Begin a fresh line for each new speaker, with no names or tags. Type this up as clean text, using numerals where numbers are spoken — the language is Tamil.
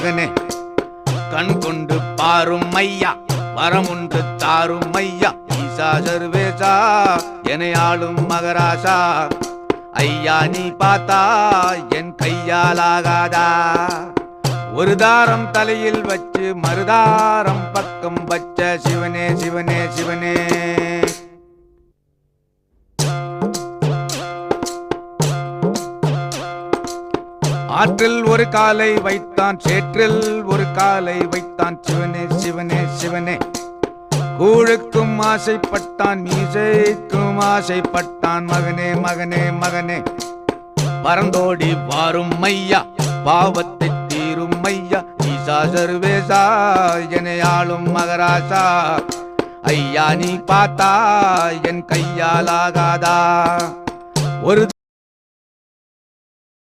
மகனே கண் கொண்டு பாரும் ஐயா வரமுண்டு தாரும் ஐயா ஈசா சர்வேசா என ஆளும் மகராசா ஐயா நீ பார்த்தா என் கையாலாகாதா ஒரு தாரம் தலையில் வச்சு மறுதாரம் பக்கம் வச்ச சிவனே சிவனே சிவனே ஆற்றில் ஒரு காலை வைத்தான் சேற்றில் ஒரு காலை வைத்தான் சிவனே சிவனே சிவனே கூழுக்கும் ஆசைப்பட்டான் மீசைக்கும் ஆசைப்பட்டான் மகனே மகனே மகனே பரந்தோடி வாரும் ஐயா பாவத்தை தீரும் ஐயா ஈசா சர்வேசா என ஆளும் மகராசா ஐயா நீ பார்த்தா என் கையாலாகாதா ஒரு